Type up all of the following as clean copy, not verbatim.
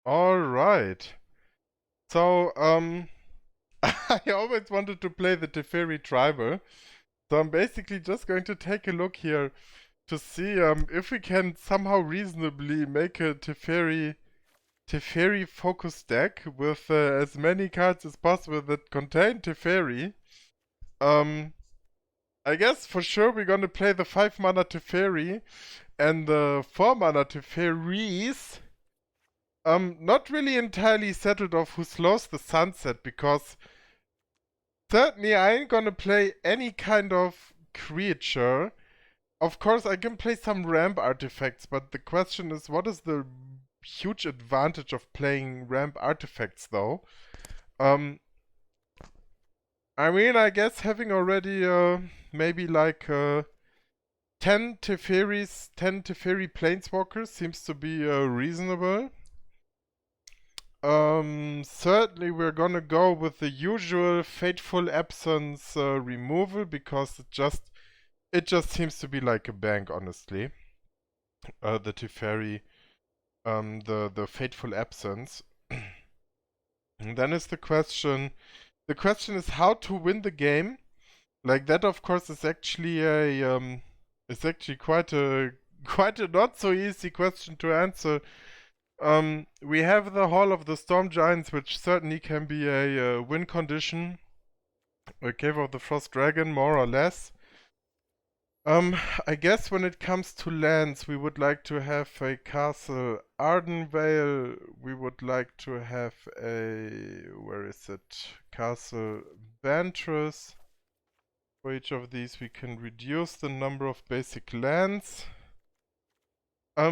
All right. So, I always wanted to play the Teferi Tribal. So I'm basically just going to take a look here to see if we can somehow reasonably make a Teferi focus deck with as many cards as possible that contain Teferi. Um, I guess for sure we're gonna play the 5 mana Teferi and the 4 mana Teferis. Not really entirely settled of who slows the sunset because certainly I ain't gonna play any kind of creature. Of course, I can play some ramp artifacts, but the question is, what is the huge advantage of playing ramp artifacts, though? Um, I mean, I guess having already maybe like 10 Teferis, 10 Teferi Planeswalkers seems to be reasonable. Certainly we're gonna go with the usual Fateful Absence removal because it just seems to be like a bank, honestly. The Teferi, the Fateful Absence. And then is the question is how to win the game. Like that, of course, is actually quite a quite a not so easy question to answer. We have the Hall of the Storm Giants, which certainly can be a win condition. A Cave of the Frost Dragon, more or less. I guess when it comes to lands, we would like to have a Castle Ardenvale. We would like to have a where is it? Castle Vantress. For each of these, we can reduce the number of basic lands.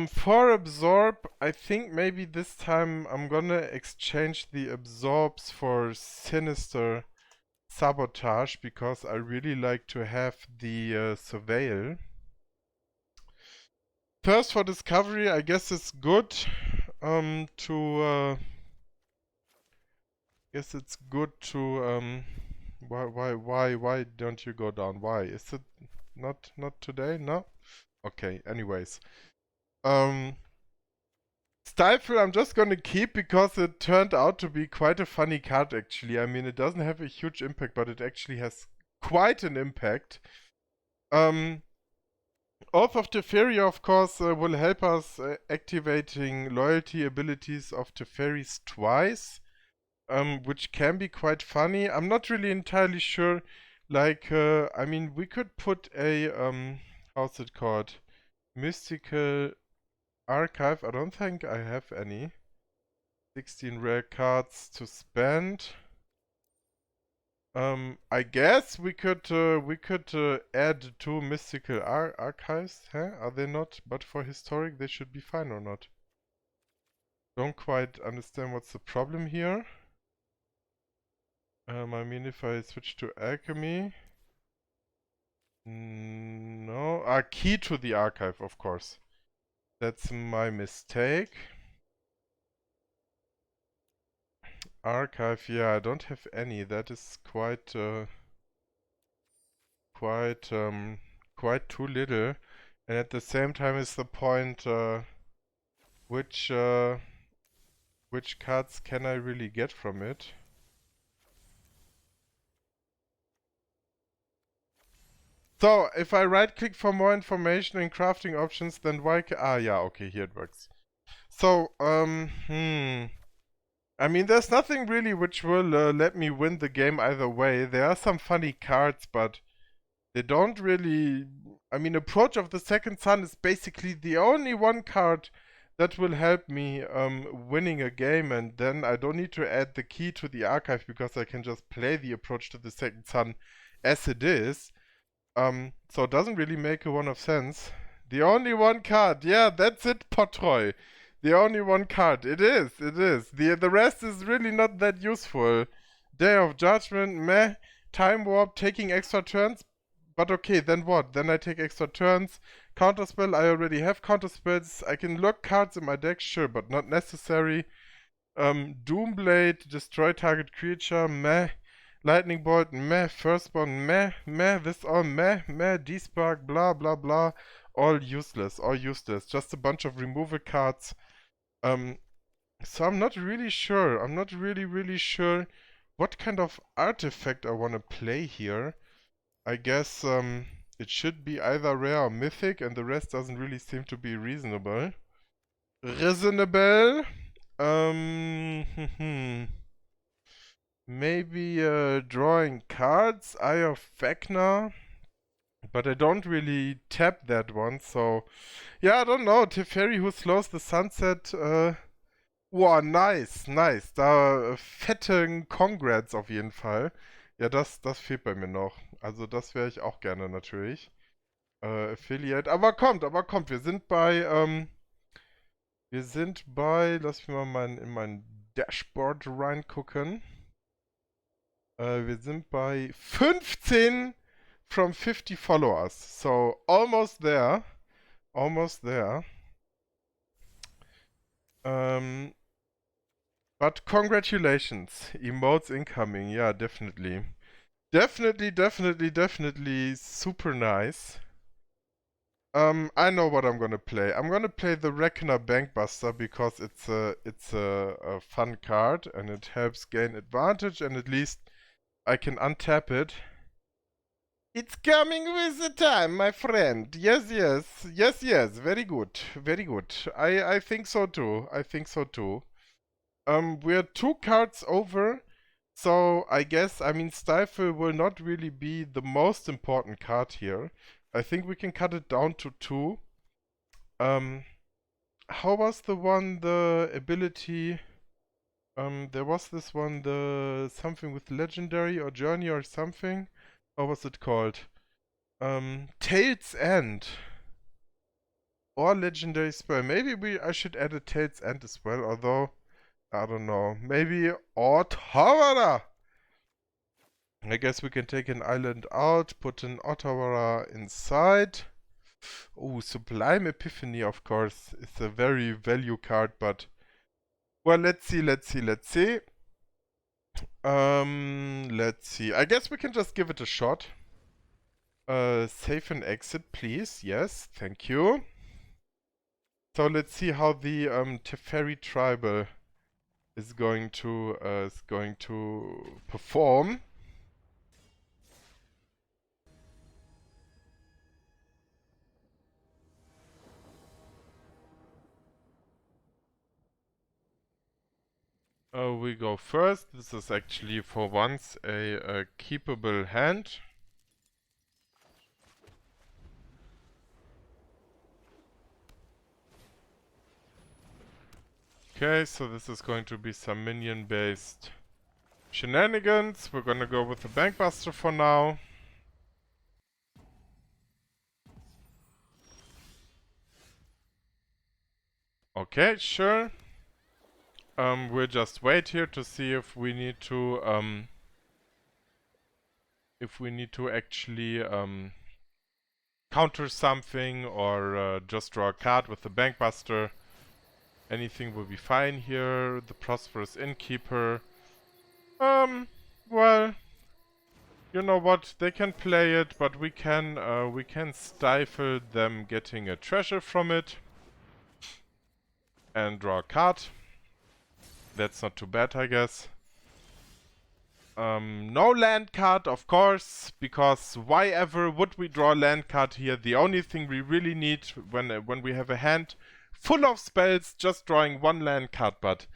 For Absorb, I think maybe this time I'm gonna exchange the Absorbs for Sinister Sabotage because I really like to have the Surveil. First for Discovery, I guess it's good to guess it's good to why don't you go down? Why is it not today? No. Okay. Anyways, Stifle I'm just gonna keep because it turned out to be quite a funny card actually. I mean, it doesn't have a huge impact, but it actually has quite an impact. Oath of Teferi, of course, will help us activating loyalty abilities of Teferis twice, which can be quite funny. I'm not really entirely sure. Like, I mean, we could put a how's it called? Mystical Archive. I don't think I have any. 16 rare cards to spend. I guess we could add two mystical archives. Huh? Are they not? But for historic, they should be fine or not? Don't quite understand what's the problem here. I mean, if I switch to alchemy, no, key to the archive, of course. That's my mistake. Archive, yeah, I don't have any. That is quite too little. And at the same time is the point which cards can I really get from it? So, if I right click for more information and crafting options, then why yeah, okay, here it works. So, I mean, there's nothing really which will let me win the game either way. There are some funny cards, but they don't really... I mean, Approach of the Second Sun is basically the only one card that will help me winning a game, and then I don't need to add the key to the archive because I can just play the Approach to the Second Sun as it is. So it doesn't really make a one of sense. The only one card, yeah, that's it, Potroy. The only one card. It is. The rest is really not that useful. Day of Judgment, meh. Time Warp, taking extra turns. But okay, then what? Then I take extra turns. Counterspell, I already have counterspells. I can lock cards in my deck, sure, but not necessary. Doomblade, destroy target creature, meh. Lightning Bolt, meh. Firstborn, meh. This all meh. D-Spark, blah, blah, blah. All useless. Just a bunch of removal cards. So I'm not really sure. I'm not really sure what kind of artifact I want to play here. I guess it should be either rare or mythic, and the rest doesn't really seem to be reasonable. Reasonable? Maybe drawing cards, Eye of Vecna, but I don't really tap that one, so yeah, I don't know. Teferi who slows the sunset. Wow, nice, nice. Da fetten Congrats auf jeden Fall. Ja, das fehlt bei mir noch. Also das wäre ich auch gerne natürlich. Affiliate. Aber kommt, wir sind bei, lass mich mal in mein Dashboard reingucken. Wir sind bei 15 from 50 followers. So almost there. Almost there. But congratulations. Emotes incoming. Yeah, definitely. Definitely super nice. I know what I'm gonna play. I'm gonna play the Reckoner Bankbuster because it's a fun card and it helps gain advantage, and at least I can untap it. It's coming with the time, my friend. Yes. Very good. Very good. I think so too. I think so too. We're 2 cards over, so I guess, I mean, Stifle will not really be the most important card here. I think we can cut it down to 2. How was the one, the ability? There was this one, the something with legendary or journey or something. What was it called? Tail's End. Or legendary spell. Maybe I should add a Tail's End as well, although I don't know. Maybe Ottawara. I guess we can take an island out, put an Ottawara inside. Oh, Sublime Epiphany, of course, is a very value card, but well, let's see. Let's see. I guess we can just give it a shot. Save and exit, please. Yes, thank you. So let's see how the Teferi tribal is going to perform. We go first. This is actually for once a keepable hand. Okay, so this is going to be some minion-based shenanigans. We're gonna go with the Bankbuster for now. Okay, sure. We'll just wait here to see if we need to actually counter something or just draw a card with the Bankbuster. Anything will be fine here. The Prosperous Innkeeper. Well, you know what? They can play it, but we can stifle them getting a treasure from it and draw a card. That's not too bad, I guess. No land card, of course, because why ever would we draw a land card here? The only thing we really need when we have a hand full of spells, just drawing one land card, but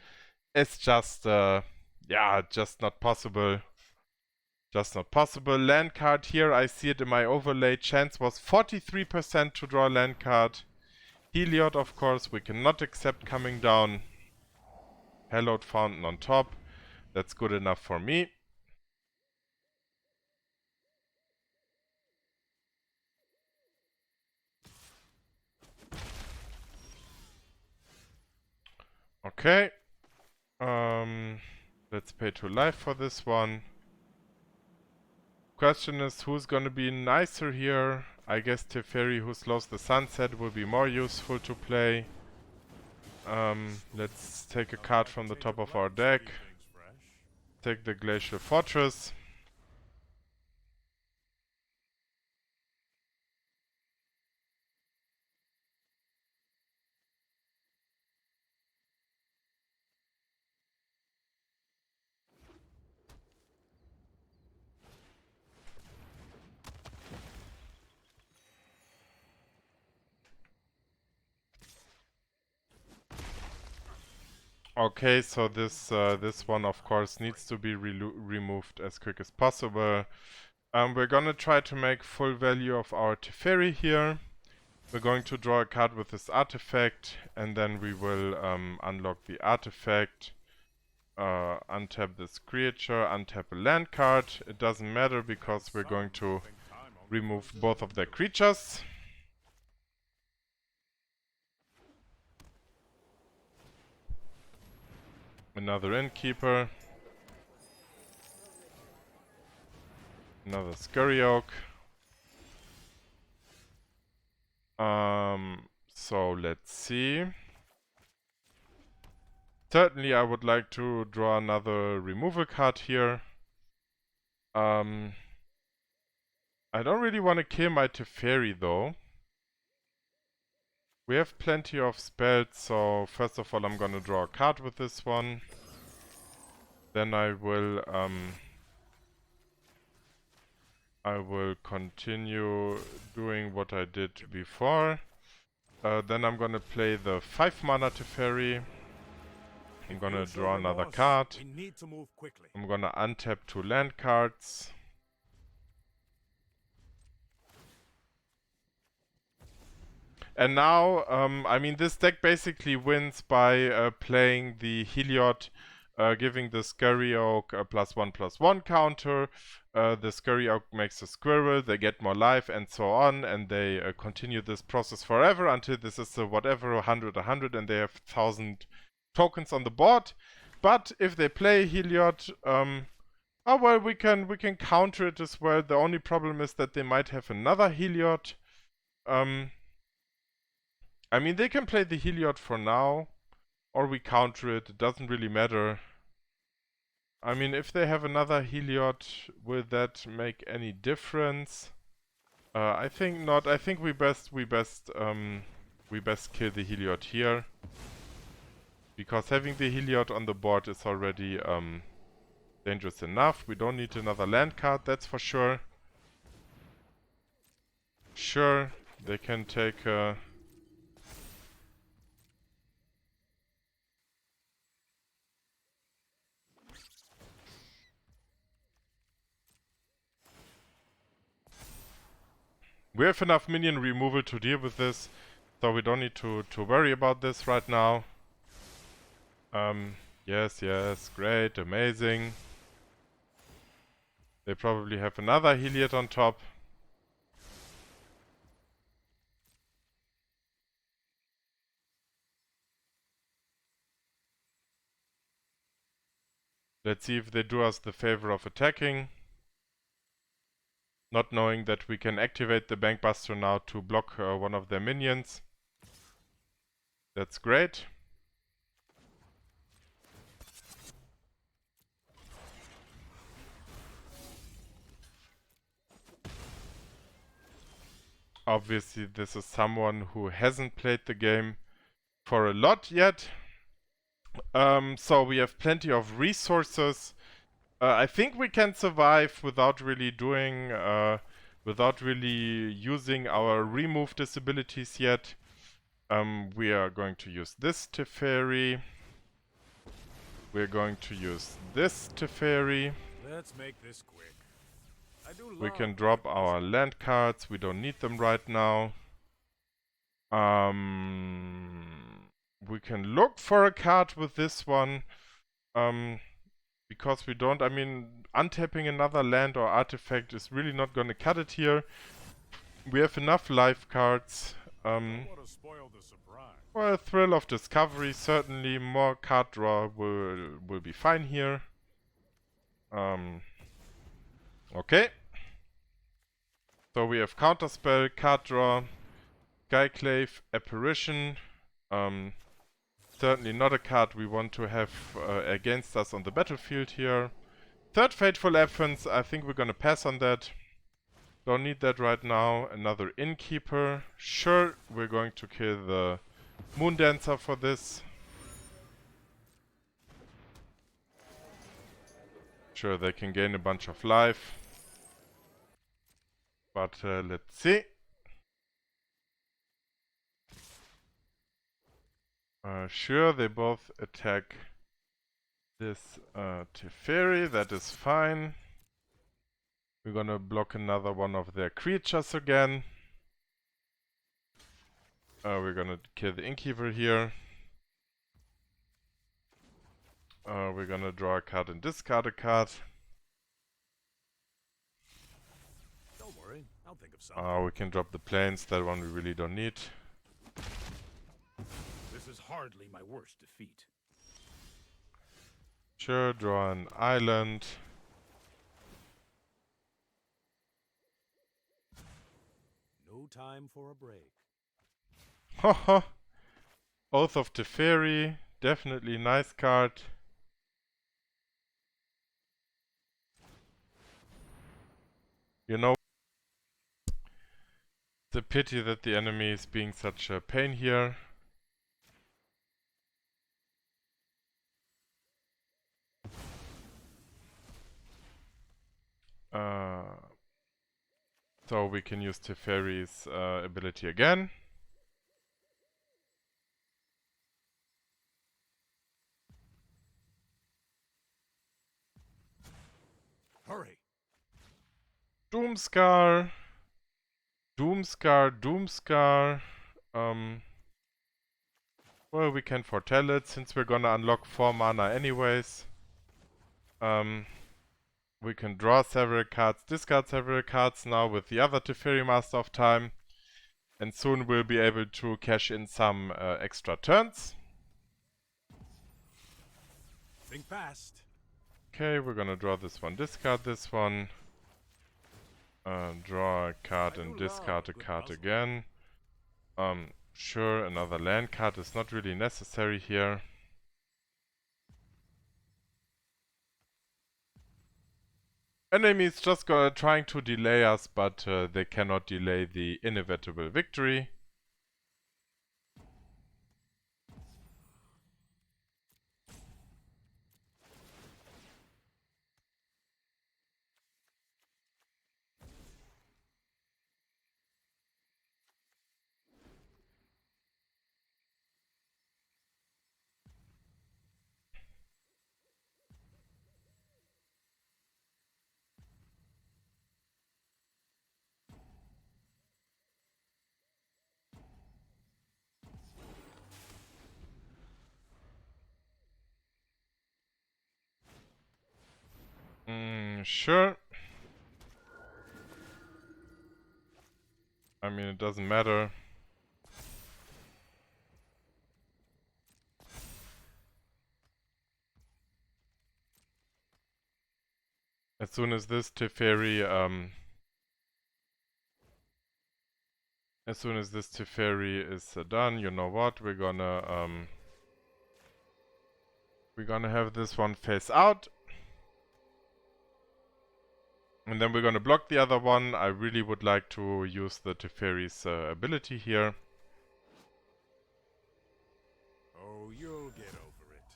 it's just, yeah, just not possible. Just not possible. Land card here, I see it in my overlay. Chance was 43% to draw a land card. Heliod, of course, we cannot accept coming down. Hallowed Fountain on top. That's good enough for me. Okay. Let's pay 2 life for this one. Question is, who's gonna be nicer here? I guess Teferi, who slows the sunset, will be more useful to play. Let's take a card from the top of our deck. Take the Glacial Fortress. Okay, so this one of course needs to be removed as quick as possible. We're gonna try to make full value of our Teferi here. We're going to draw a card with this artifact, and then we will unlock the artifact, untap this creature, untap a land card. It doesn't matter because we're going to remove both of their creatures. Another Innkeeper. Another Scurry Oak. So let's see. Certainly I would like to draw another removal card here. I don't really want to kill my Teferi though. We have plenty of spells, so first of all I'm gonna draw a card with this one. Then I will continue doing what I did before. Then I'm gonna play the 5 mana Teferi. I'm gonna draw another card. I'm gonna untap 2 land cards. And now, I mean, this deck basically wins by playing the Heliod, giving the Scurry Oak a +1/+1 counter. The Scurry Oak makes a squirrel, they get more life, and so on, and they continue this process forever until this is whatever, 100, and they have 1,000 tokens on the board. But if they play Heliod, oh well, we can counter it as well. The only problem is that they might have another Heliod. I mean, they can play the Heliod for now, or we counter it. It doesn't really matter. I mean, if they have another Heliod, will that make any difference? I think not. I think we best kill the Heliod here, because having the Heliod on the board is already dangerous enough. We don't need another land card, that's for sure. Sure, they can take we have enough minion removal to deal with this, so we don't need to worry about this right now. Yes, great, amazing. They probably have another Heliod on top. Let's see if they do us the favor of attacking. Not knowing that we can activate the Bankbuster now to block one of their minions. That's great. Obviously, this is someone who hasn't played the game for a lot yet. So we have plenty of resources. I think we can survive without really doing, without really using our remove disabilities yet. We are going to use this Teferi. We're going to use this Teferi. Let's make this quick. We can drop our land cards. We don't need them right now. We can look for a card with this one. Because we don't, I mean, untapping another land or artifact is really not going to cut it here. We have enough life cards. Well, Thrill of Discovery, certainly. More card draw will be fine here. Okay. So we have Counterspell, card draw, Skyclave, Apparition. Certainly not a card we want to have against us on the battlefield here. Third Fateful Absence, I think we're gonna pass on that. Don't need that right now. Another Innkeeper. Sure, we're going to kill the Moondancer for this. Sure, they can gain a bunch of life. But let's see. Sure, they both attack this Teferi, that is fine. We're gonna block another one of their creatures again. We're gonna kill the Innkeeper here. We're gonna draw a card and discard a card. Don't worry, I'll think of something. We can drop the planes, that one we really don't need. This is hardly my worst defeat. Sure, draw an island. No time for a break. Haha. Oath of Teferi, definitely nice card. You know, it's a pity that the enemy is being such a pain here. So we can use Teferi's ability again. Hurry! Doomskar. Doomskar. Well, we can foretell it since we're gonna unlock 4 mana anyways. We can draw several cards, discard several cards now with the other Teferi Master of Time. And soon we'll be able to cash in some extra turns. Think fast. Okay, we're gonna draw this one, discard this one. Draw a card and discard a card again. Sure, another land card is not really necessary here. Enemy is just trying to delay us, but they cannot delay the inevitable victory. Sure. I mean, it doesn't matter. As soon as this Teferi, is done, you know what? We're gonna have this one face out. And then we're gonna block the other one. I really would like to use the Teferi's ability here. Oh, you'll get over it.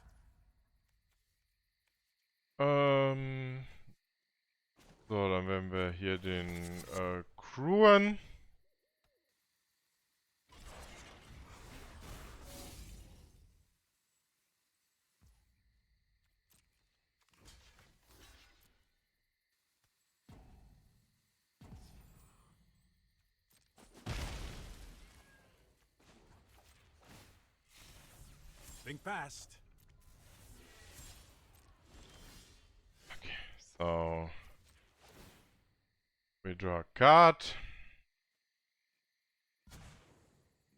So, dann werden wir hier den crewen. Think fast. Okay, so we draw a card.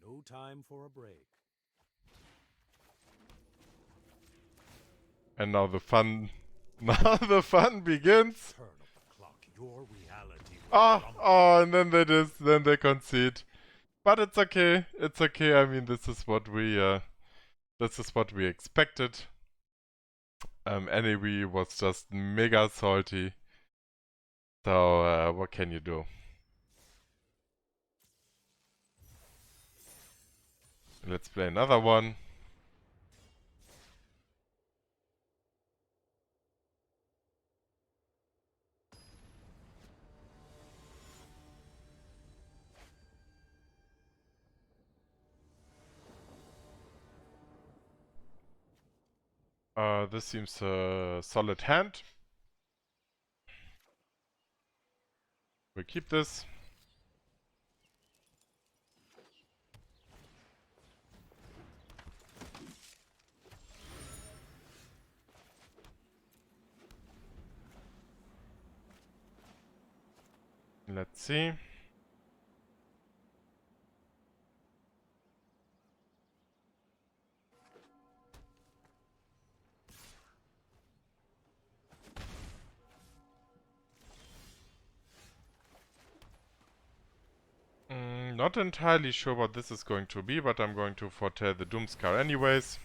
No time for a break. And now the fun begins. Turn of the clock. Your reality will crumble. And then they concede. But it's okay. It's okay. I mean, this is what we expected. Enemy was just mega salty. So what can you do? Let's play another one. This seems a solid hand. We keep this. Let's see. Not entirely sure what this is going to be, but I'm going to foretell the Doomskar anyways.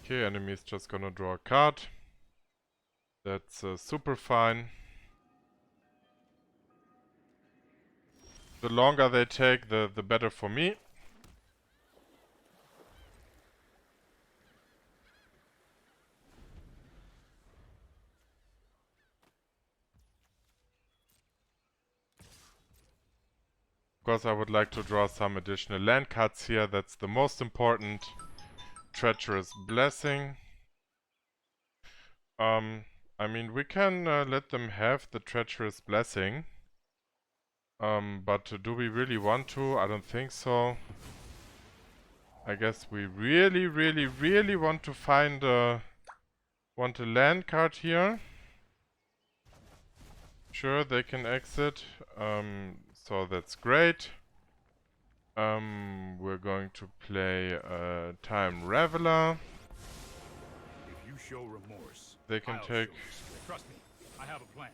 Okay, enemy is just gonna draw a card. That's super fine. The longer they take, the better for me. Of course, I would like to draw some additional land cards here. That's the most important. Treacherous Blessing. I mean, we can let them have the Treacherous Blessing. But do we really want to? I don't think so. I guess we really, really, really want to find want a land card here. Sure, they can exit. So that's great. We're going to play Time Raveler. If you show remorse, They can I'll take. show trust me, I have a plan.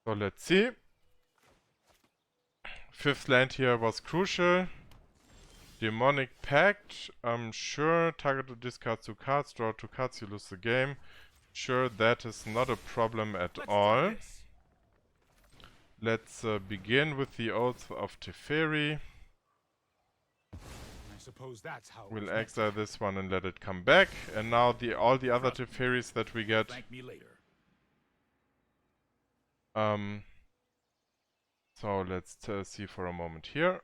So let's see. Fifth land here was crucial. Demonic Pact. Sure, target to discard 2 cards, draw 2 cards, you lose the game. Sure, that is not a problem at all. Let's begin with the Oath of Teferi. I suppose that's how We'll exile this one and let it come back. And now all the other Teferis that we get. Thank me later. So let's see for a moment here.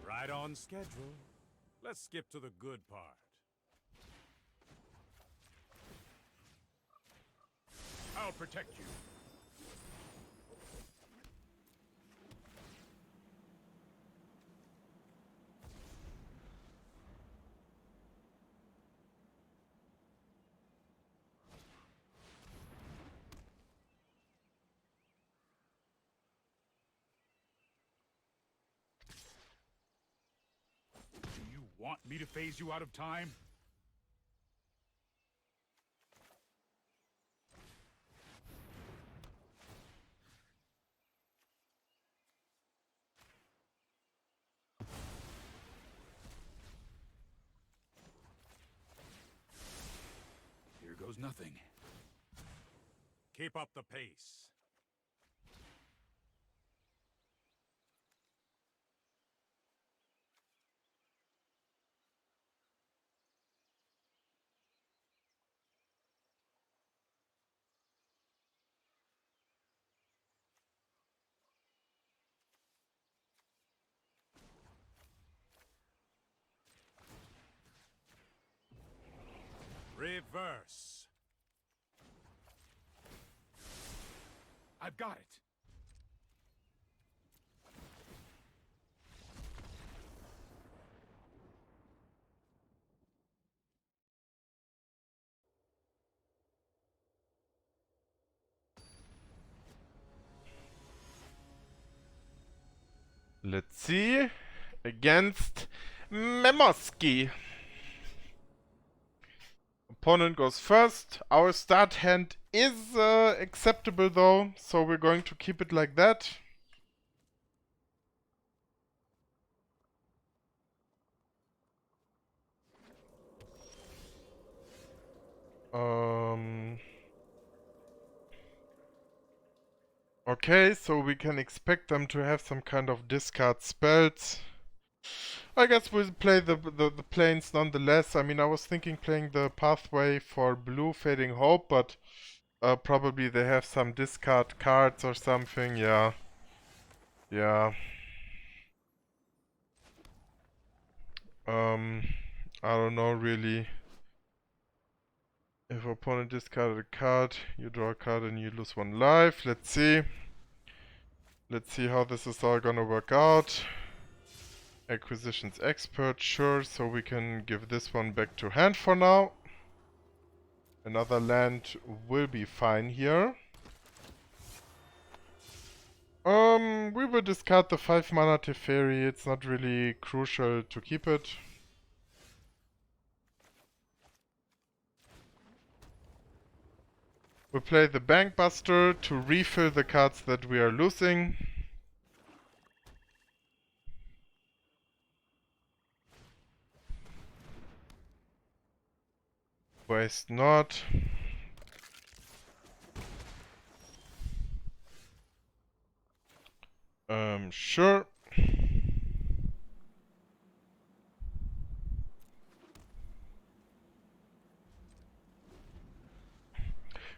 Right on schedule. Let's skip to the good part. I'll protect you. Do you want me to phase you out of time? Here goes nothing. Keep up the pace. Reverse. I've got it. Let's see. Against Memoski. Opponent goes first. Our start hand is acceptable though, so we're going to keep it like that. Okay, so we can expect them to have some kind of discard spells. I guess we'll play the planes nonetheless. I mean, I was thinking playing the pathway for blue Fading Hope, but probably they have some discard cards or something, yeah. Yeah. I don't know really. If opponent discarded a card, you draw a card and you lose 1 life. Let's see. Let's see how this is all gonna work out. Acquisitions expert, sure, so we can give this one back to hand for now. Another land will be fine here. We will discard the 5 mana Teferi, it's not really crucial to keep it. We'll play the Bankbuster to refill the cards that we are losing. Waste not. Sure.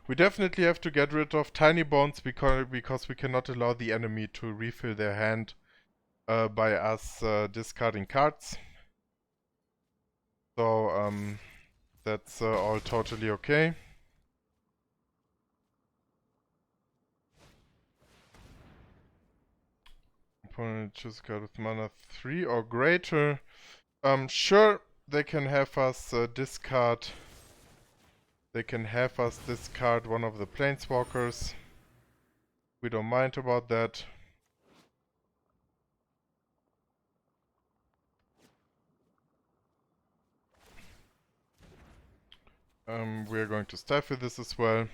We definitely have to get rid of Tiny Bones because we cannot allow the enemy to refill their hand by us discarding cards. So that's all totally okay. Opponent choose a card with mana 3 or greater. Sure, they can have us discard. They can have us discard one of the planeswalkers. We don't mind about that. We are going to stifle this as well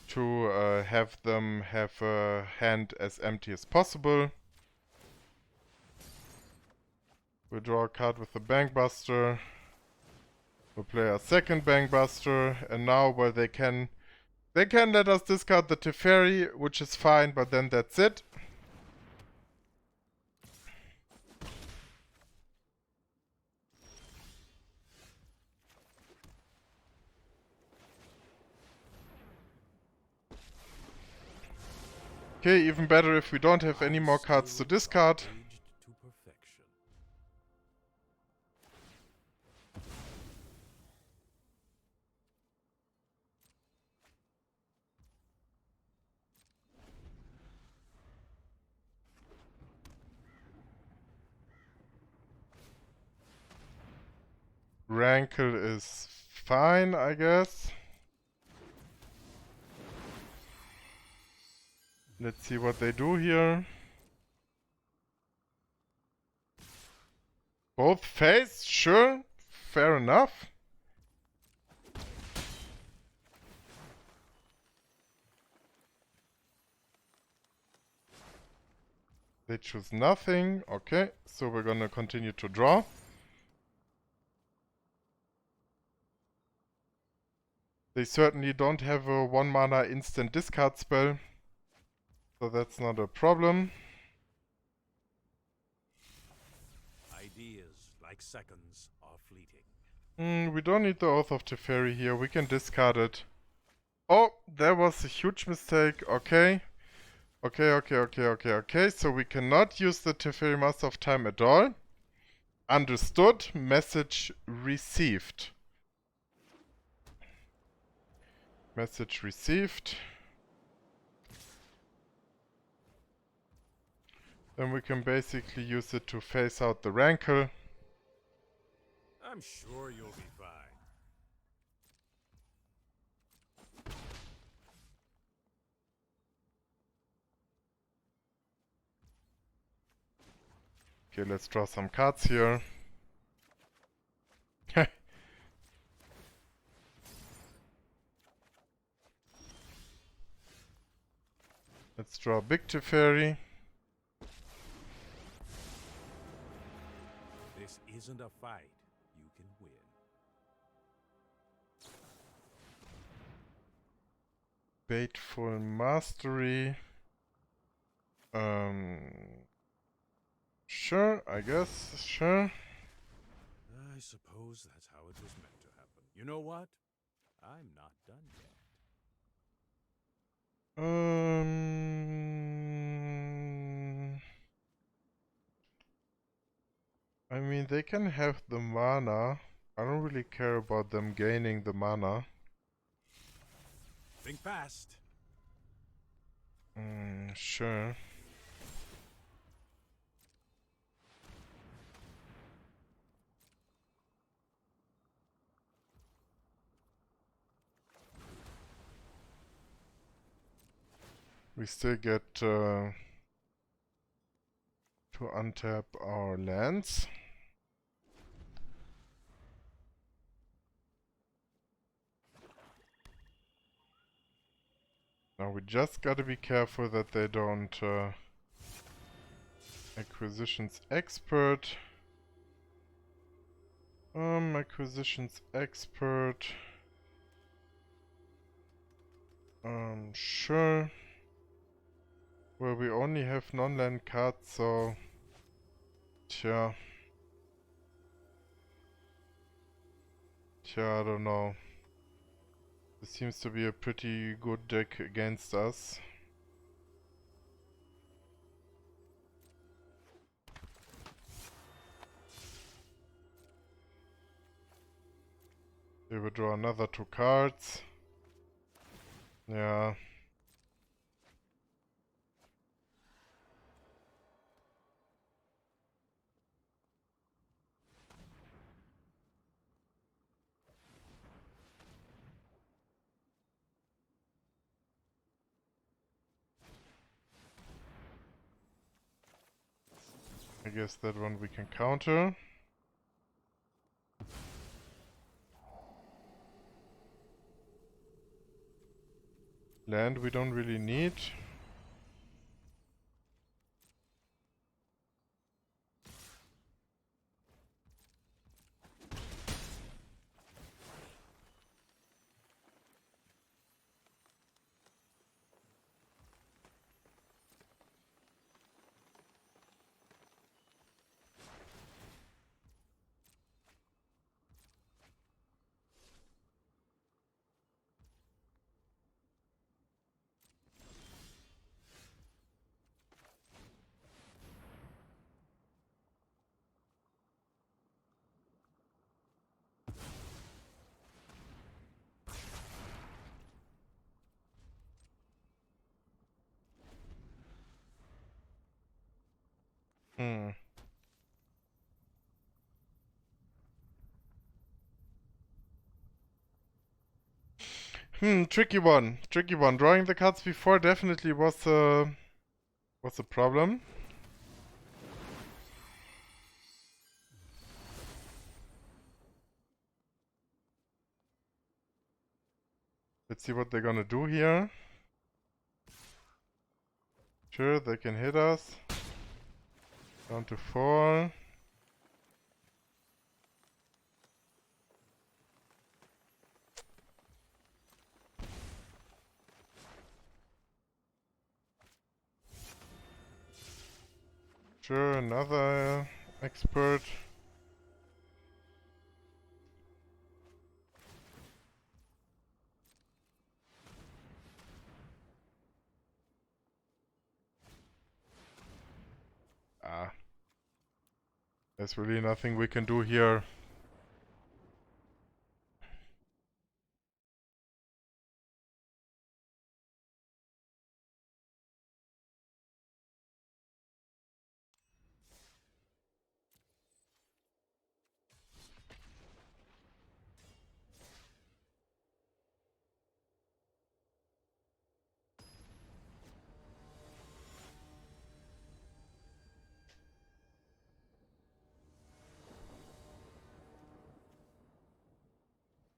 to have them have a hand as empty as possible. We'll draw a card with the Bankbuster. We'll play a second Bankbuster, and now well they can let us discard the Teferi, which is fine, but then that's it. Okay, even better if we don't have any more cards to discard. Rankle is fine, I guess. Let's see what they do here. Both face, sure, fair enough. They choose nothing, okay, so we're gonna continue to draw. They certainly don't have a 1 mana instant discard spell, so that's not a problem. Ideas, like seconds, are fleeting. We don't need the Oath of Teferi here, we can discard it. Oh, there was a huge mistake, okay. Okay, so we cannot use the Teferi Master of Time at all. Understood, message received. Message received. Then we can basically use it to phase out the Rankle. I'm sure you'll be fine. Okay, let's draw some cards here. Let's draw a big Teferi. This isn't a fight. You can win. Fateful Mastery. Sure, I guess, sure. I suppose that's how it was meant to happen. You know what? I'm not done yet. I mean, they can have the mana. I don't really care about them gaining the mana. Think fast. Sure. We still get to untap our lands. Now we just gotta be careful that they don't acquisitions expert. Acquisitions expert. Sure. Well, we only have non-land cards, so... Tja, I don't know. This seems to be a pretty good deck against us. We will draw another 2 cards. Yeah. I guess that one we can counter. Land we don't really need. Tricky one. Tricky one. Drawing the cards before definitely was a problem. Let's see what they're gonna do here. Sure, they can hit us. Down to 4. Sure, another expert. There's really nothing we can do here.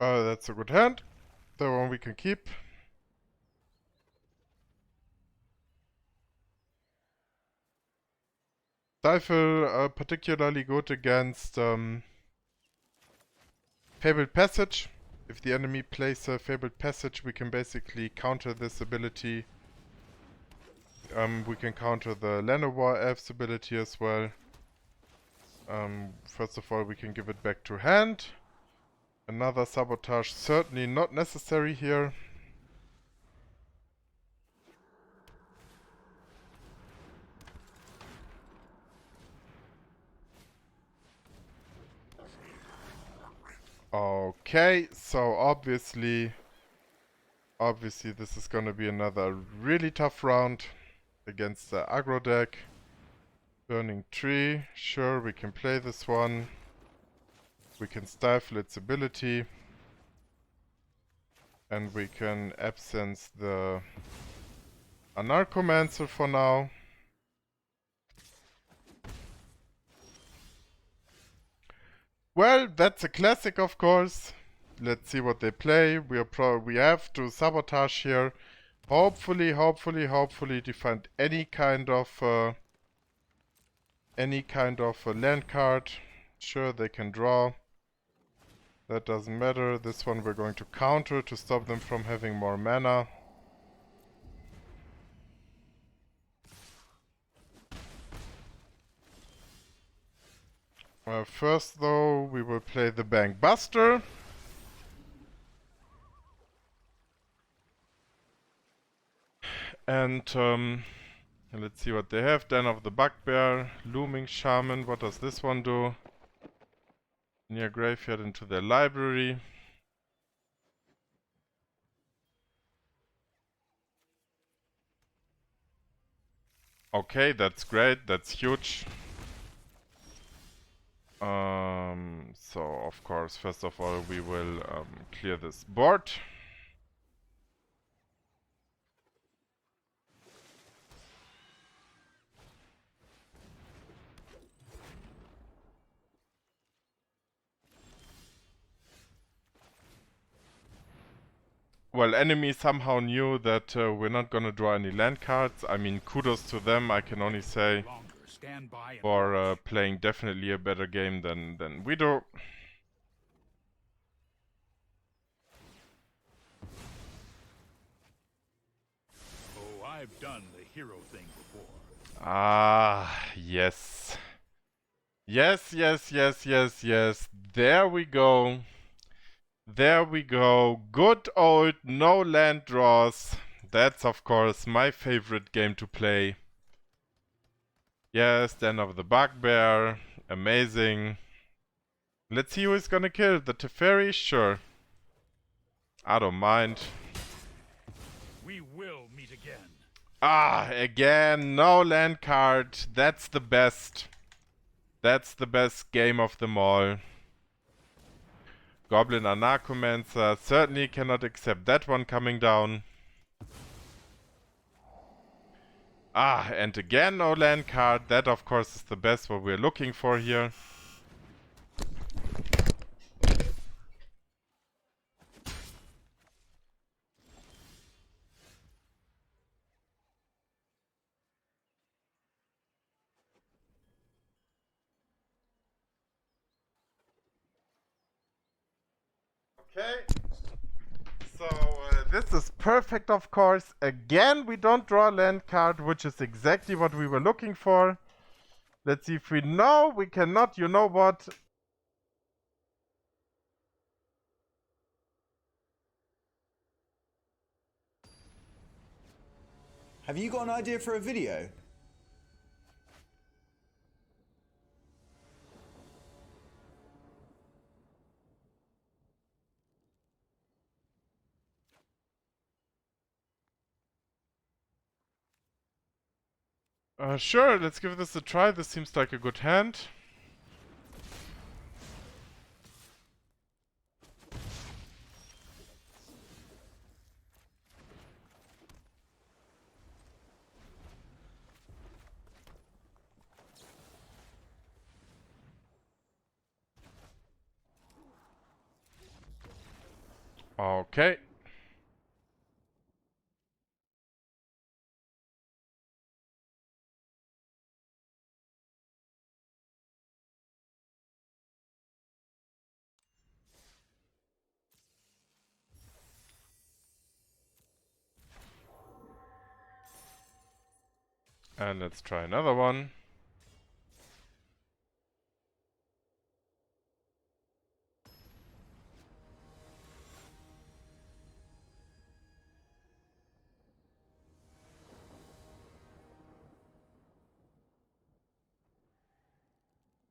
Oh, that's a good hand. The one we can keep. Stifle particularly good against Fabled Passage. If the enemy plays a Fabled Passage, we can basically counter this ability. We can counter the Llanowar Elf's ability as well. First of all, we can give it back to hand. Another Sabotage, certainly not necessary here. Okay, so obviously this is gonna be another really tough round against the aggro deck. Burning Tree, sure, we can play this one. We can stifle its ability. And we can absence the Anarchomancer for now. Well, that's a classic, of course. Let's see what they play. We have to sabotage here. Hopefully defend any kind of land card. Sure, they can draw. That doesn't matter. This one we're going to counter to stop them from having more mana. First, though, we will play the Bank Buster. And let's see what they have. Den of the Bugbear, Looming Shaman. What does this one do? Near graveyard into their library. Okay, that's great. That's huge. So of course, first of all, we will clear this board. Well, enemy somehow knew that we're not gonna draw any land cards. I mean, kudos to them, I can only say, for playing definitely a better game than we do. Oh, I've done the hero thing before. Ah, yes. Yes. There we go. There we go. Good old no land draws. That's of course my favorite game to play. Yes, Den of the Bugbear. Amazing. Let's see who is gonna kill. The Teferi? Sure. I don't mind. We will meet again. Ah, again, no land card. That's the best. That's the best game of them all. Goblin Anarchomancer. Certainly cannot accept that one coming down. Ah, and again no land card. That of course is the best what we're looking for here. Okay. So this is perfect, of course. Again, we don't draw a land card, which is exactly what we were looking for. Let's see if we know. We cannot. You know what? Have you got an idea for a video? Sure, let's give this a try. This seems like a good hand. Okay. And let's try another one.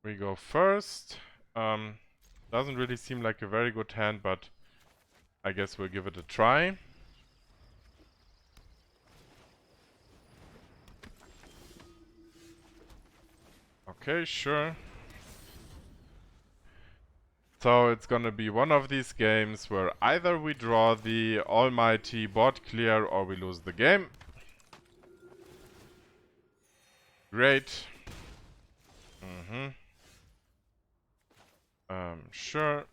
We go first. Doesn't really seem like a very good hand, but I guess we'll give it a try. Okay, sure. So it's gonna be one of these games where either we draw the almighty board clear or we lose the game. Great. Sure.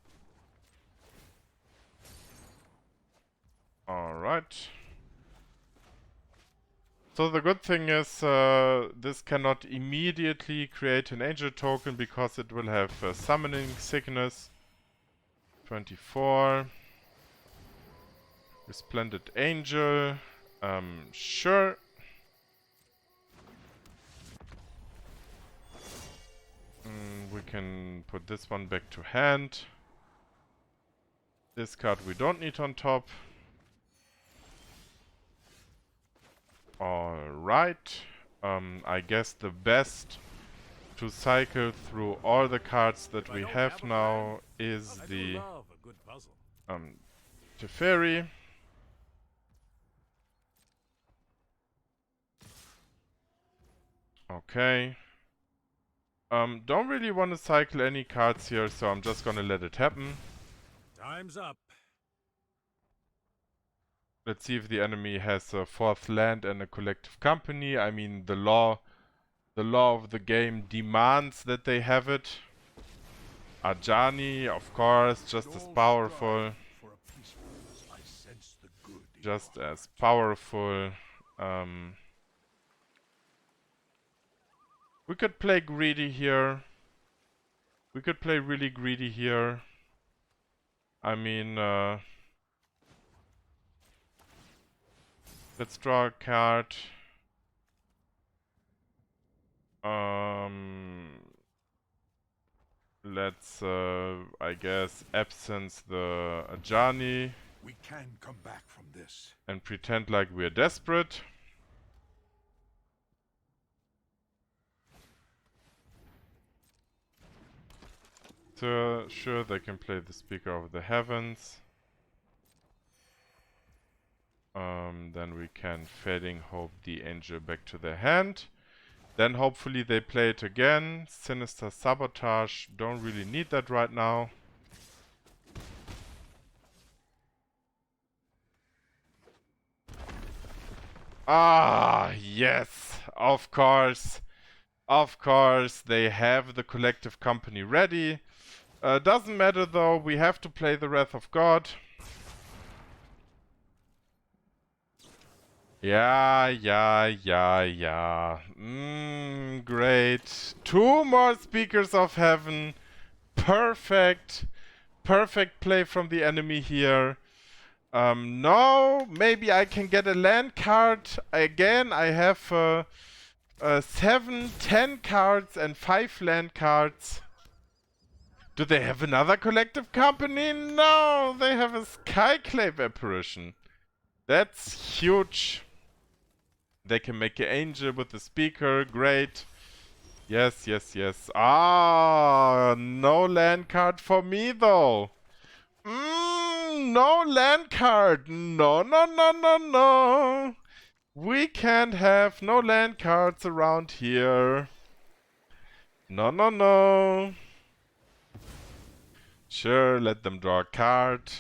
Alright. So the good thing is this cannot immediately create an angel token because it will have summoning sickness. 24. Resplendent Angel. Sure. We can put this one back to hand. This card we don't need on top. Alright. I guess the best to cycle through all the cards that we have now is the Teferi. Okay. Don't really want to cycle any cards here, so I'm just gonna let it happen. Time's up. Let's see if the enemy has a fourth land and a collective company. I mean, the law of the game demands that they have it. Ajani, of course, just as powerful. Just as powerful. We could play greedy here. We could play really greedy here. I mean, let's draw a card. Let's, I guess, absence the Ajani. We can come back from this. And pretend like we're desperate. So, sure, they can play the Speaker of the Heavens. Then we can Fading Hope the Angel back to their hand. Then hopefully they play it again. Sinister Sabotage, don't really need that right now. Ah, yes, of course. Of course, they have the collective company ready. Doesn't matter though, we have to play the Wrath of God. Yeah. Great. 2 more Speakers of Heaven. Perfect. Perfect play from the enemy here. No, maybe I can get a land card. Again, I have 7, 10 cards and 5 land cards. Do they have another collective company? No, they have a Skyclave Apparition. That's huge. They can make an angel with the speaker. Great. Yes. Ah, no land card for me though. No land card. No. We can't have no land cards around here. No. Sure, let them draw a card.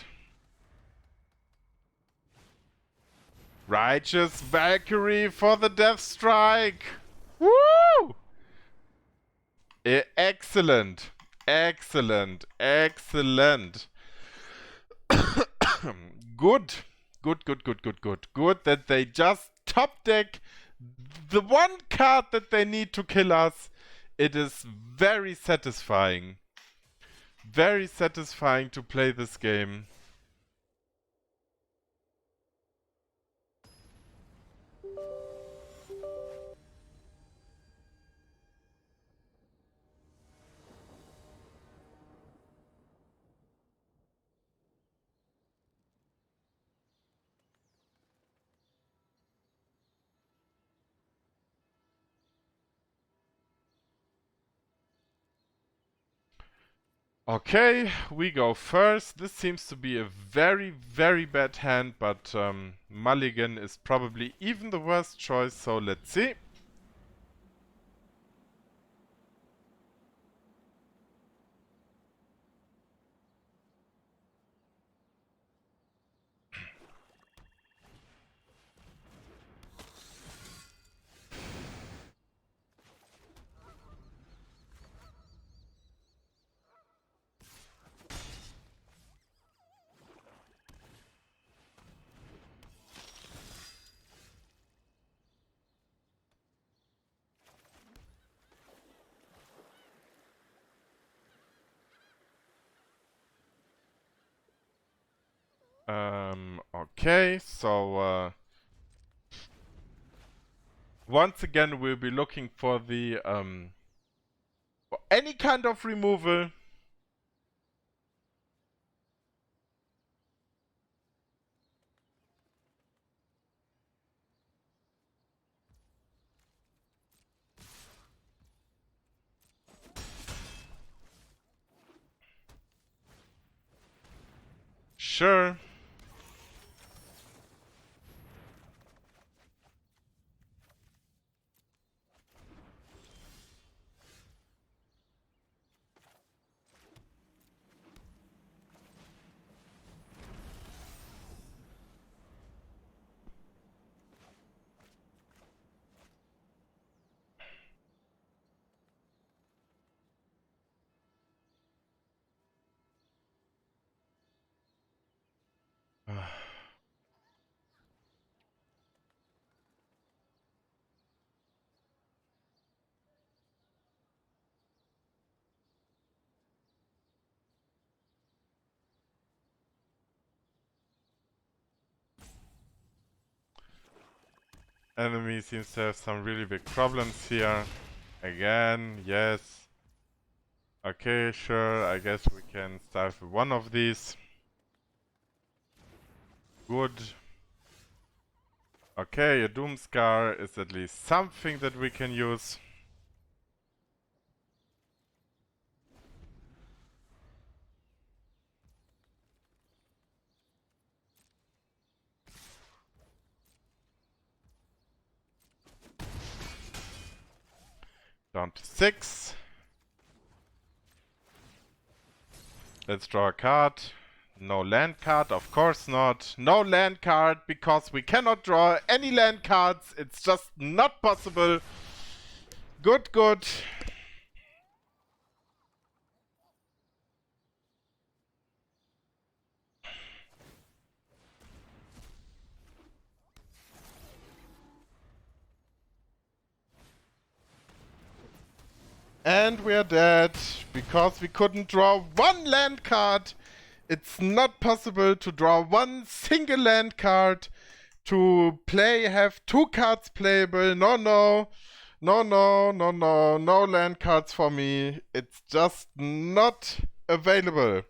Righteous Valkyrie for the Death Strike! Woo! Excellent. Good. Good that they just top deck the one card that they need to kill us. It is very satisfying. Very satisfying to play this game. Okay, we go first. This seems to be a very, very bad hand, but Mulligan is probably even the worst choice, so let's see. Okay, so once again we'll be looking for the for any kind of removal. Sure. Enemy seems to have some really big problems here. Again, yes. Okay, sure, I guess we can stifle one of these. Good. Okay, a Doomskar is at least something that we can use. Down to 6. Let's draw a card. No land card, of course not. No land card, because we cannot draw any land cards. It's just not possible. Good, good. And we are dead, because we couldn't draw one land card. It's not possible to draw one single land card. To play, have 2 cards playable. No, no. No, no, no, no. No land cards for me. It's just not available.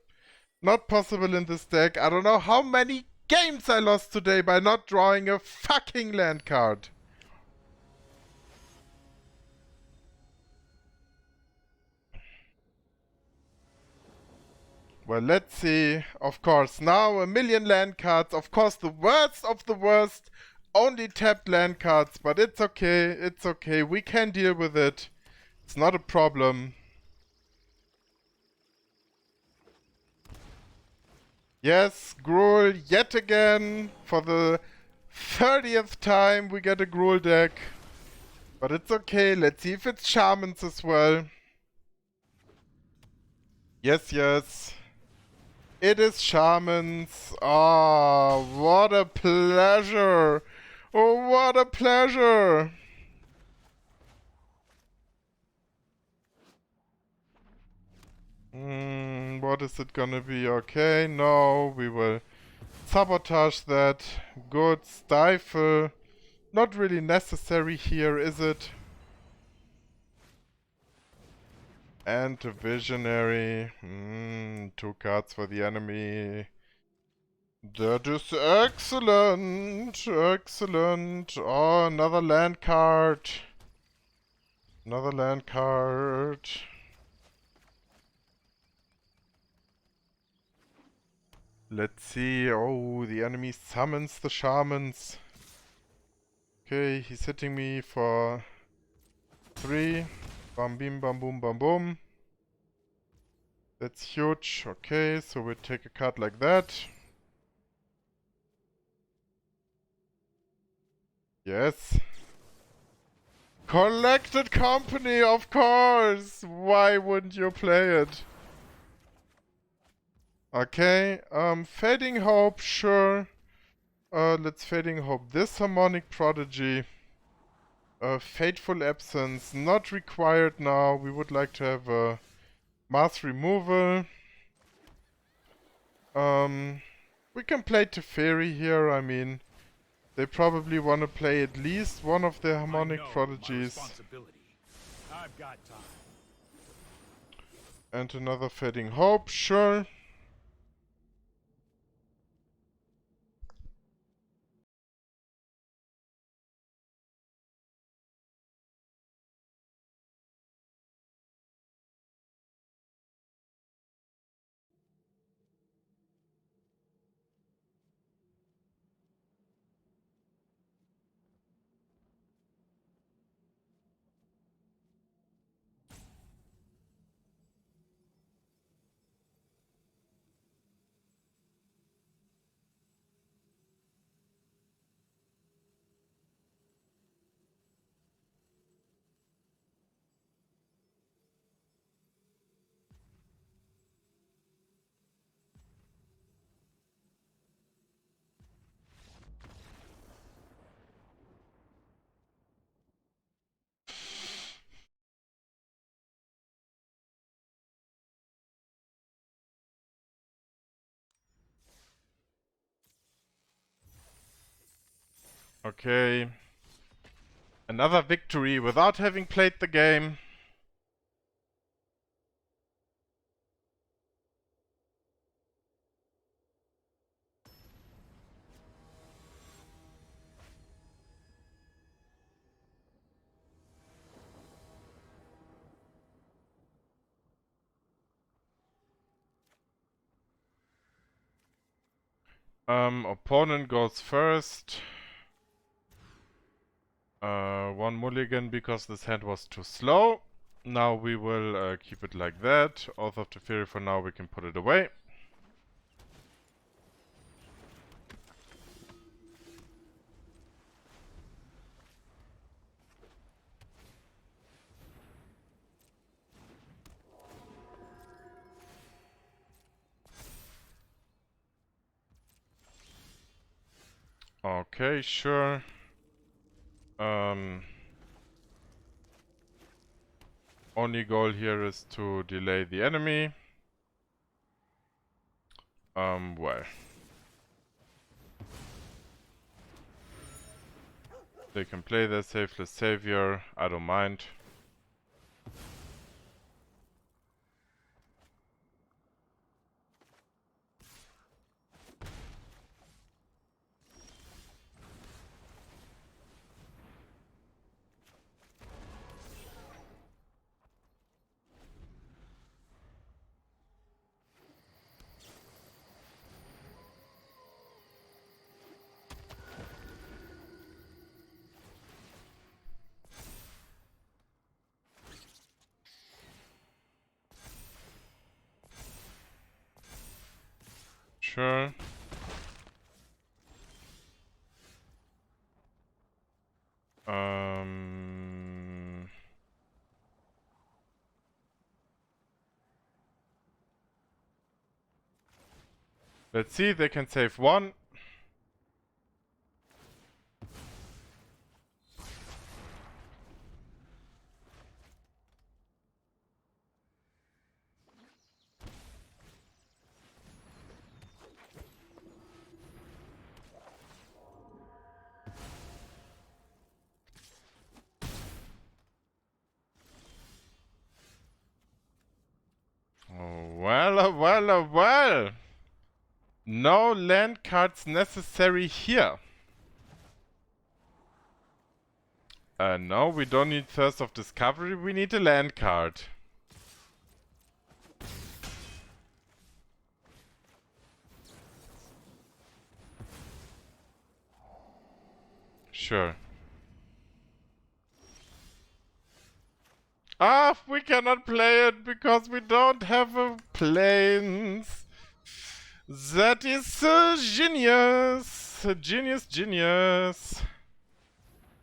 Not possible in this deck. I don't know how many games I lost today by not drawing a fucking land card. Well, let's see. Of course, now 1,000,000 land cards. Of course, the worst of the worst. Only tapped land cards, but it's okay. It's okay. We can deal with it. It's not a problem. Yes, Gruul yet again. For the 30th time we get a Gruul deck. But it's okay. Let's see if it's Shamans as well. Yes, yes. It is Shamans. Ah, what a pleasure. Oh, what a pleasure. What is it gonna be? Okay, no, we will sabotage that. Good. Stifle. Not really necessary here, is it? And a Visionary. 2 cards for the enemy. That is excellent. Excellent. Oh, another land card. Another land card. Let's see. Oh, the enemy summons the Shamans. Okay, he's hitting me for 3. Bam, bim, bam, boom, bam, boom. That's huge. Okay, so we take a card like that. Yes. Collected Company, of course! Why wouldn't you play it? Okay, Fading Hope, sure. Let's Fading Hope this Harmonic Prodigy. Fateful Absence, not required now. We would like to have a Mass Removal. We can play Teferi here, I mean, they probably want to play at least one of the Harmonic Prodigies. I've got time. And another Fading Hope, sure. Okay. Another victory without having played the game. Opponent goes first. 1 mulligan because this hand was too slow. Now we will keep it like that. Oath of Teferi for now, we can put it away. Okay, sure. Only goal here is to delay the enemy. Well. They can play their Safeless Savior, I don't mind. Sure. Let's see, they can save one. Well. No land cards necessary here. No, we don't need Thirst of Discovery, we need a land card. Sure. Ah, we cannot play it because we don't have a planes. That is genius. Genius.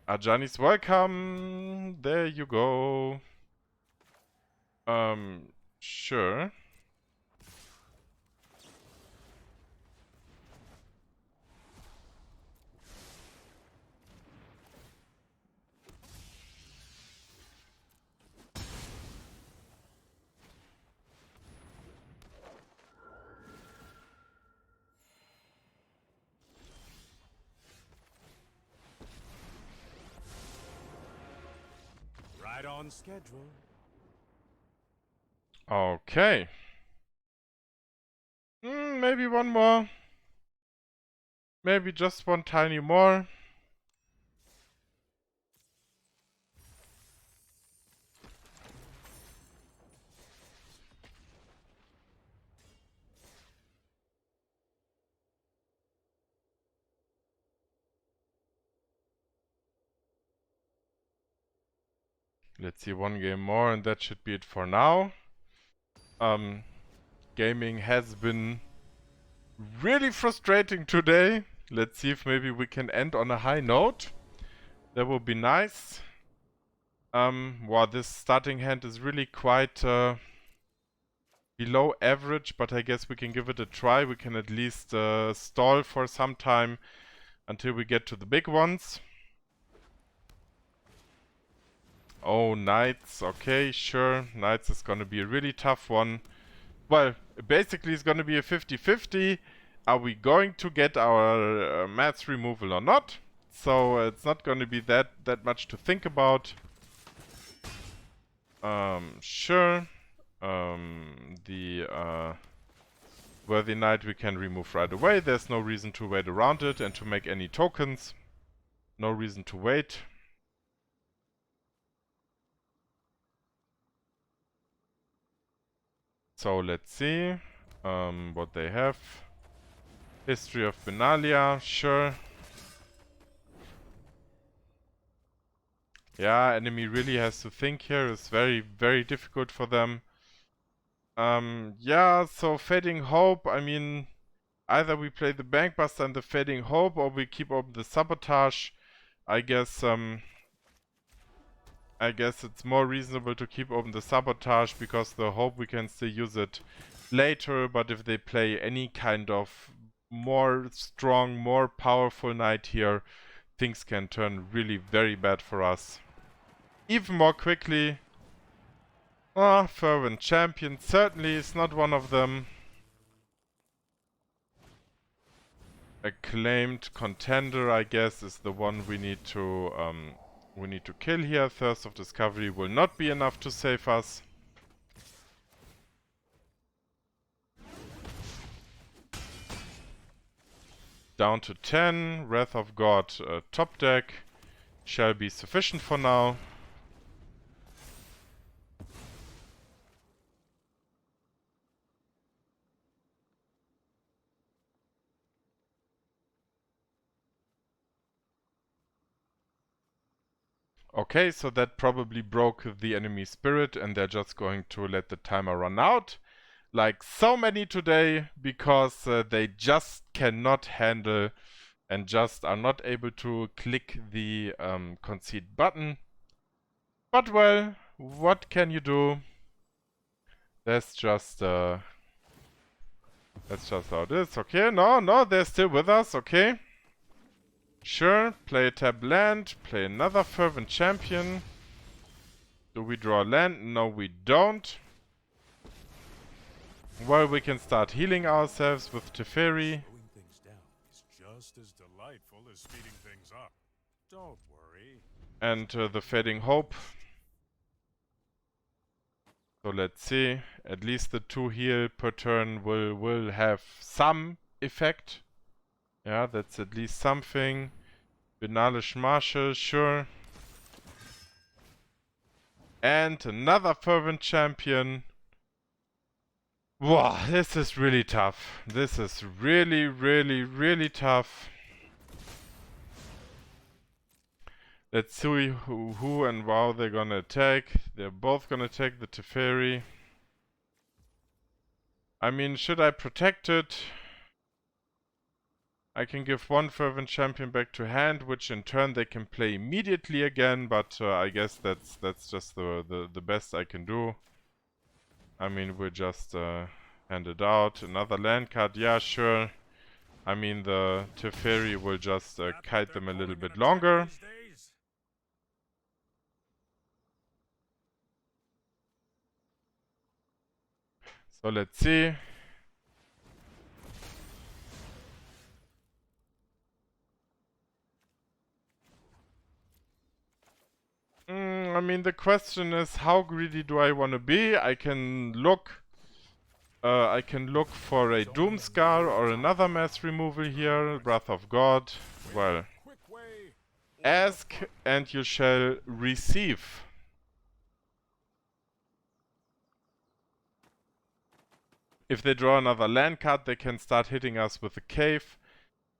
Ajani's welcome. There you go. Sure. Right on schedule. Okay. Maybe one more. Maybe just one tiny more. Let's see, one game more and that should be it for now. Gaming has been really frustrating today. Let's see if maybe we can end on a high note. That would be nice. Wow, this starting hand is really quite below average, but I guess we can give it a try. We can at least stall for some time until we get to the big ones. Oh, Knights. Okay, sure. Knights is gonna be a really tough one. Well, basically it's gonna be a 50-50. Are we going to get our maths removal or not? So it's not gonna be that much to think about. Sure. The Worthy Knight we can remove right away. There's no reason to wait around it and to make any tokens. No reason to wait. So let's see what they have. History of Benalia, sure. Yeah, enemy really has to think here. It's very, very difficult for them. Yeah, so Fading Hope, I mean, either we play the Bankbuster and the Fading Hope, or we keep open the Sabotage. I guess it's more reasonable to keep open the Sabotage, because the Hope we can still use it later, but if they play any kind of more strong, more powerful knight here, things can turn really very bad for us. Even more quickly. Fervent Champion certainly is not one of them. Acclaimed Contender, I guess, is the one we need to kill here. Thirst of Discovery will not be enough to save us. Down to 10. Wrath of God top deck shall be sufficient for now. Okay, so that probably broke the enemy spirit and they're just going to let the timer run out. Like so many today, because they just cannot handle and just are not able to click the concede button. But well, what can you do? There's just That's just how it is. Okay, no, they're still with us. Okay. Sure, play a tap land, play another Fervent Champion. Do we draw land? No, we don't. Well, we can start healing ourselves with Teferi. Slowing things down is just as delightful as speeding things up. Don't worry. And the Fading Hope. So let's see. At least the 2 heal per turn will have some effect. Yeah, that's at least something. Benalish Marshal, sure. And another Fervent Champion. Wow, this is really tough. This is really, really, really tough. Let's see who and how they're gonna attack. They're both gonna take the Teferi. I mean, should I protect it? I can give 1 Fervent Champion back to hand, which in turn they can play immediately again, but I guess that's just the best I can do. I mean, we'll just hand it out. Another land card, yeah, sure. I mean, the Teferi will just kite them a little bit longer. So let's see. I mean, the question is, how greedy do I want to be? I can look for a Doomskar or another mass removal here. Wrath of God. Well, ask and you shall receive. If they draw another land card, they can start hitting us with a cave.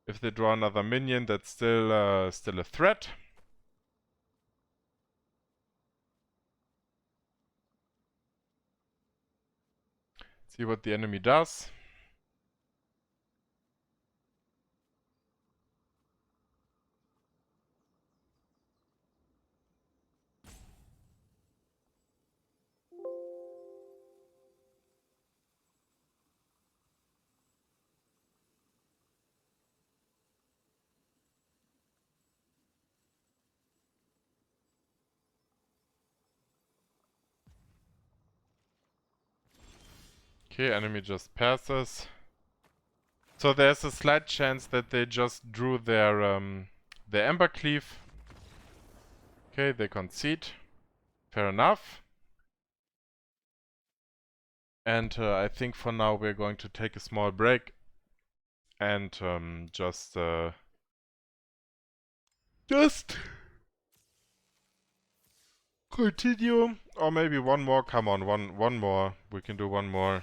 If they draw another minion, that's still a threat. See what the enemy does. Okay, enemy just passes. So there's a slight chance that they just drew their Ember Cleave. Okay, they concede. Fair enough. And I think for now we're going to take a small break and just continue. Or maybe one more. Come on, one more. We can do one more.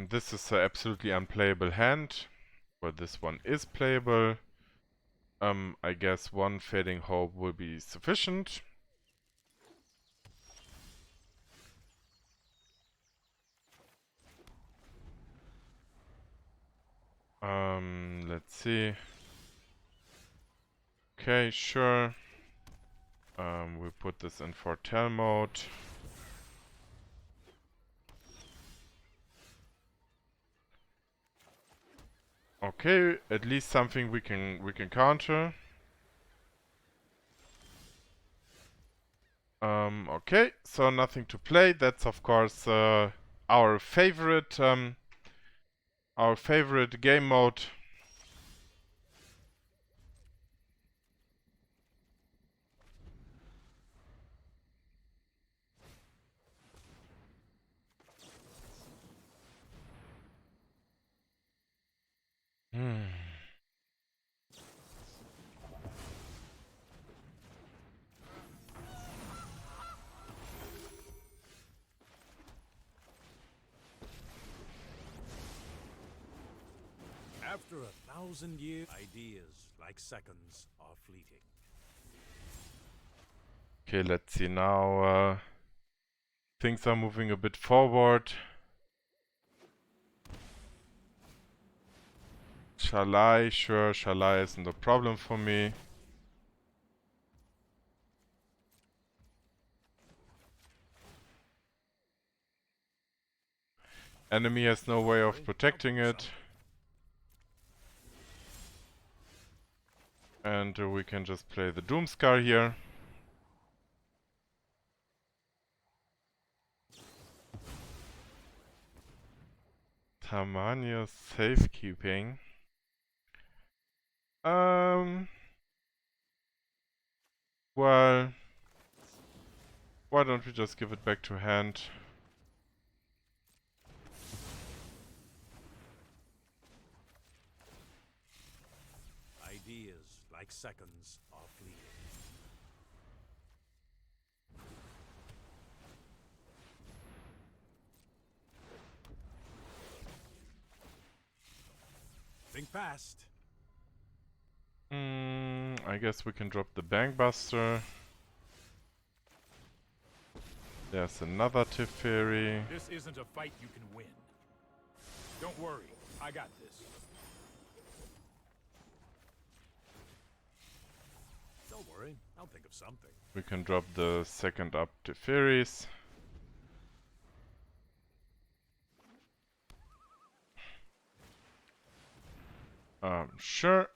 This is an absolutely unplayable hand. Well, this one is playable. I guess 1 Fading Hope will be sufficient. Let's see. Okay, sure. We put this in Foretell mode. Okay, at least something we can counter. Okay, so nothing to play. That's of course our favorite game mode. After 1,000 years, ideas like seconds are fleeting. Okay, let's see now. Things are moving a bit forward. Shalai, sure, Shalai isn't a problem for me. Enemy has no way of protecting it. And we can just play the Doomskar here. Tamania safekeeping. Well, why don't we just give it back to hand? Ideas like seconds are fleeting. Think fast. I guess we can drop the Bankbuster. There's another Teferi. This isn't a fight you can win. Don't worry, I got this. Don't worry, I'll think of something. We can drop the second up Teferis. Sure.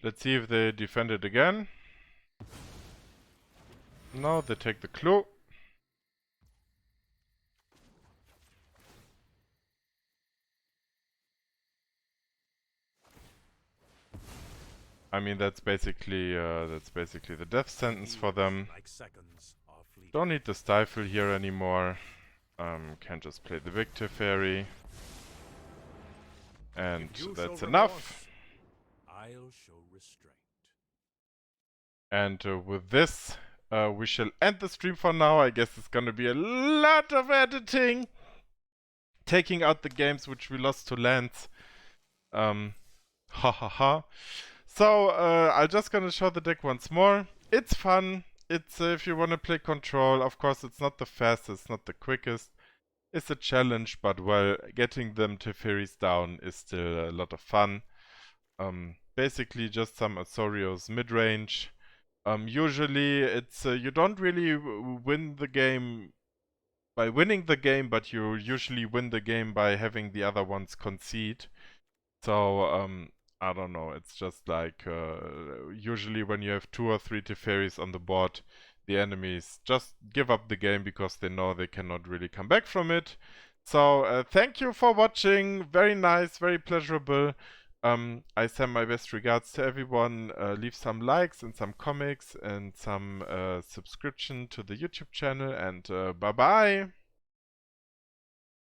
Let's see if they defend it again. No, they take the clue. I mean, that's basically the death sentence for them. Don't need the Stifle here anymore. Can just play the big Teferi. And that's enough. I'll show restraint. And with this, we shall end the stream for now. I guess it's gonna be a lot of editing. Taking out the games which we lost to lands. Ha ha ha. So, I'm just gonna show the deck once more. It's fun. It's, if you wanna play Control, of course it's not the fastest, not the quickest. It's a challenge, but well, getting them Teferis down is still a lot of fun. Basically just some Azorius midrange. Usually it's, you don't really win the game by winning the game, but you usually win the game by having the other ones concede. So, I don't know, it's just like, usually when you have 2 or 3 Teferis on the board, the enemies just give up the game because they know they cannot really come back from it. So, thank you for watching, very nice, very pleasurable. I send my best regards to everyone. Leave some likes and some comics and some subscription to the YouTube channel, and bye bye!